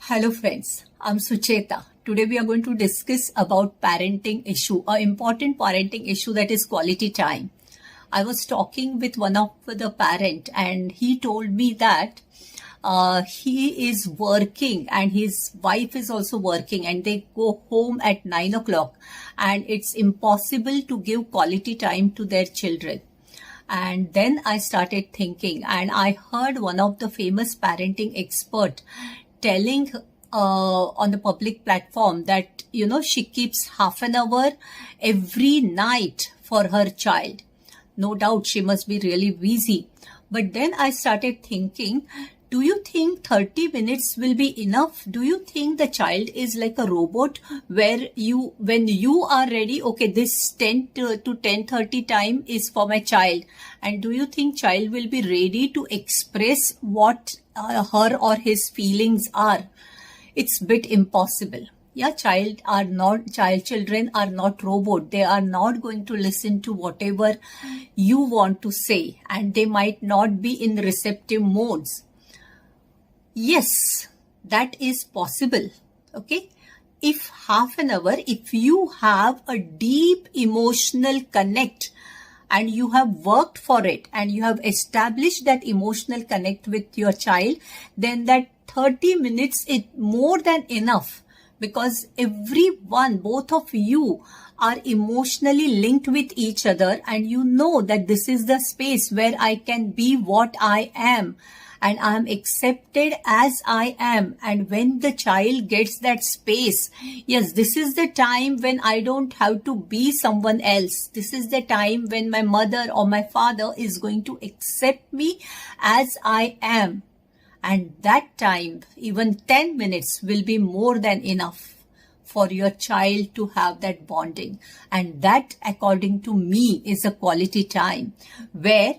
Hello friends, I'm Sucheta. Today we are going to discuss about parenting issue, an important parenting issue, that is quality time. I was talking with one of the parent and he told me that he is working and his wife is also working and they go home at 9 o'clock and it's impossible to give quality time to their children. And then I started thinking and I heard one of the famous parenting expert telling on the public platform that, she keeps half an hour every night for her child. No doubt she must be really busy. But then I started thinking, do you think 30 minutes will be enough? Do you think the child is like a robot where when you are ready, okay, this 10 to 10:30 time is for my child. And do you think child will be ready to express what her or his feelings are? It's a bit impossible. Yeah, children are not robot. They are not going to listen to whatever you want to say and they might not be in receptive modes. Yes, that is possible. Okay. If half an hour, if you have a deep emotional connect and you have worked for it and you have established that emotional connect with your child, then that 30 minutes is more than enough, because both of you are emotionally linked with each other and you know that this is the space where I can be what I am. And I am accepted as I am. And when the child gets that space, yes, this is the time when I don't have to be someone else. This is the time when my mother or my father is going to accept me as I am. And that time, even 10 minutes will be more than enough for your child to have that bonding. And that, according to me, is a quality time where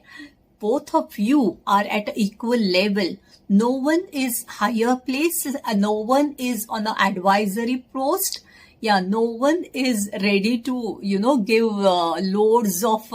both of you are at an equal level. No one is higher place. No one is on an advisory post. Yeah, no one is ready to, give loads of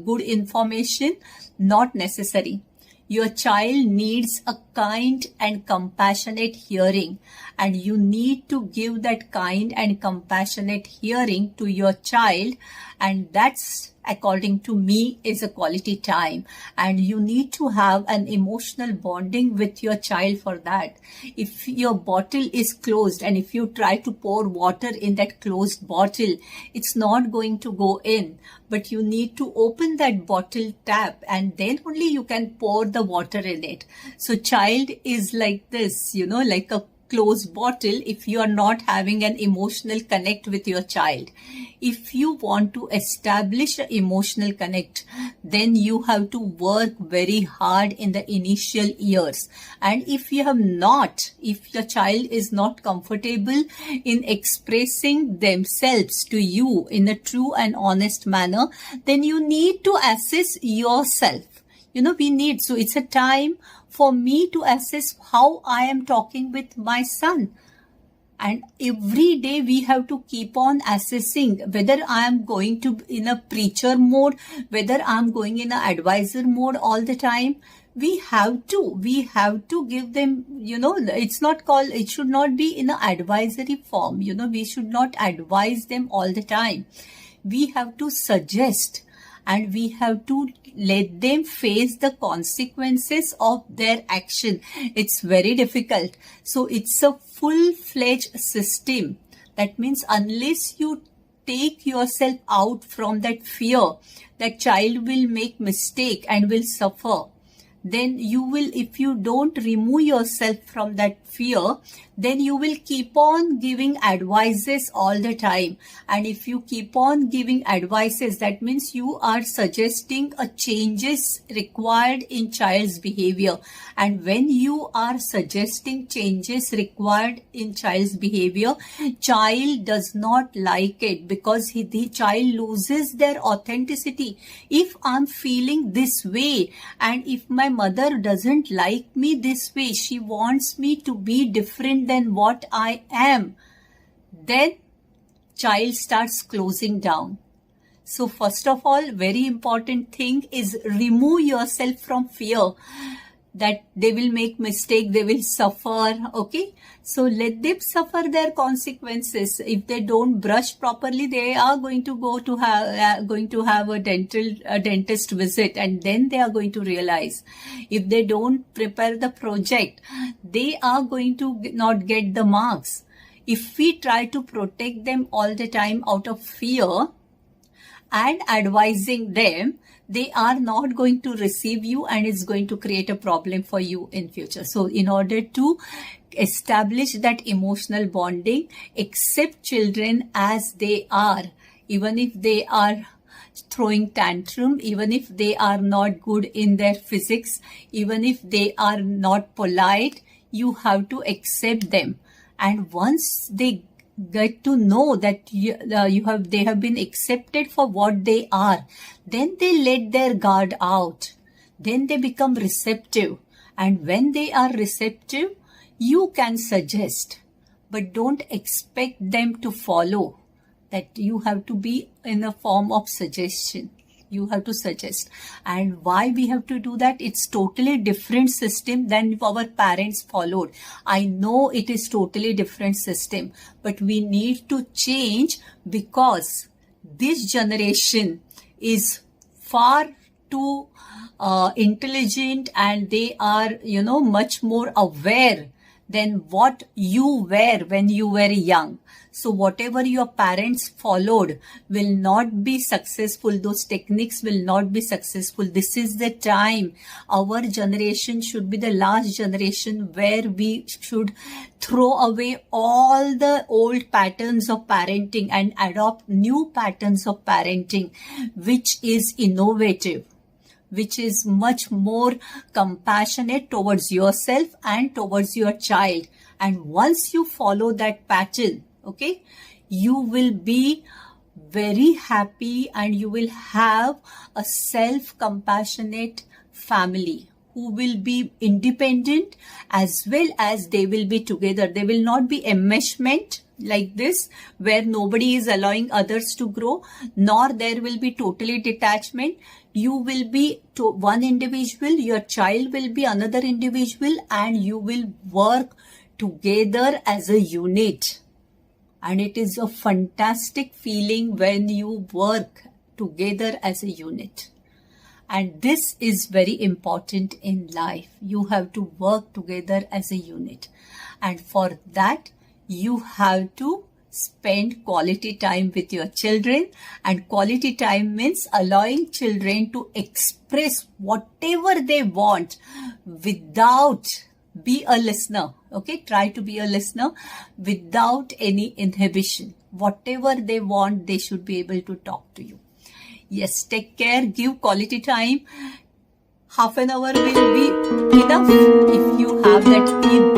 good information. Not necessary. Your child needs a kind and compassionate hearing, and you need to give that kind and compassionate hearing to your child, and that's, according to me, is a quality time. And you need to have an emotional bonding with your child for that. If your bottle is closed and if you try to pour water in that closed bottle, it's not going to go in. But you need to open that bottle tap and then only you can pour the water in it. So child is like this, like a closed bottle if you are not having an emotional connect with your child. If you want to establish an emotional connect, then you have to work very hard in the initial years. And if your child is not comfortable in expressing themselves to you in a true and honest manner, then you need to assess yourself. So it's a time for me to assess how I am talking with my son. And every day we have to keep on assessing whether I am going to in a preacher mode, whether I am going in an advisor mode all the time. We have to give them, it should not be in an advisory form. We should not advise them all the time. We have to suggest and we have to let them face the consequences of their action. It's very difficult. So it's a full-fledged system. That means unless you take yourself out from that fear, that child will make mistake and will suffer. Then if you don't remove yourself from that fear, then you will keep on giving advices all the time. And if you keep on giving advices, that means you are suggesting a changes required in child's behavior. And when you are suggesting changes required in child's behavior, child does not like it because the child loses their authenticity. If I'm feeling this way and if my mother doesn't like me this way, she wants me to be different than what I am, then child starts closing down. So first of all, very important thing is remove yourself from fear. that they will make mistake, they will suffer. Okay, so let them suffer their consequences. If they don't brush properly, they are going to have a dentist visit, and then they are going to realize. If they don't prepare the project, they are going to not get the marks. If we try to protect them all the time out of fear and advising them, they are not going to receive you, and it's going to create a problem for you in future. So in order to establish that emotional bonding, accept children as they are, even if they are throwing tantrum, even if they are not good in their physics, even if they are not polite, you have to accept them. And once they get to know that they have been accepted for what they are, then they let their guard out. Then they become receptive. And when they are receptive, you can suggest, but don't expect them to follow. That you have to be in a form of suggestion. You have to suggest. And why we have to do that? It's totally different system than our parents followed. I know it is totally different system, but we need to change, because this generation is far too intelligent, and they are, much more aware than what you were when you were young. So whatever your parents followed will not be successful. Those techniques will not be successful. This is the time. Our generation should be the last generation where we should throw away all the old patterns of parenting and adopt new patterns of parenting, which is innovative, which is much more compassionate towards yourself and towards your child. And once you follow that pattern, okay, you will be very happy, and you will have a self-compassionate family who will be independent, as well as they will be together. There will not be enmeshment like this, where nobody is allowing others to grow, nor there will be totally detachment. You will be one individual, your child will be another individual, and you will work together as a unit. And it is a fantastic feeling when you work together as a unit. And this is very important in life. You have to work together as a unit. And for that, you have to spend quality time with your children. And quality time means allowing children to express whatever they want without. Be a listener. Okay, try to be a listener without any inhibition. Whatever they want, they should be able to talk to you. Yes, take care, give quality time. Half an hour will be enough if you have that team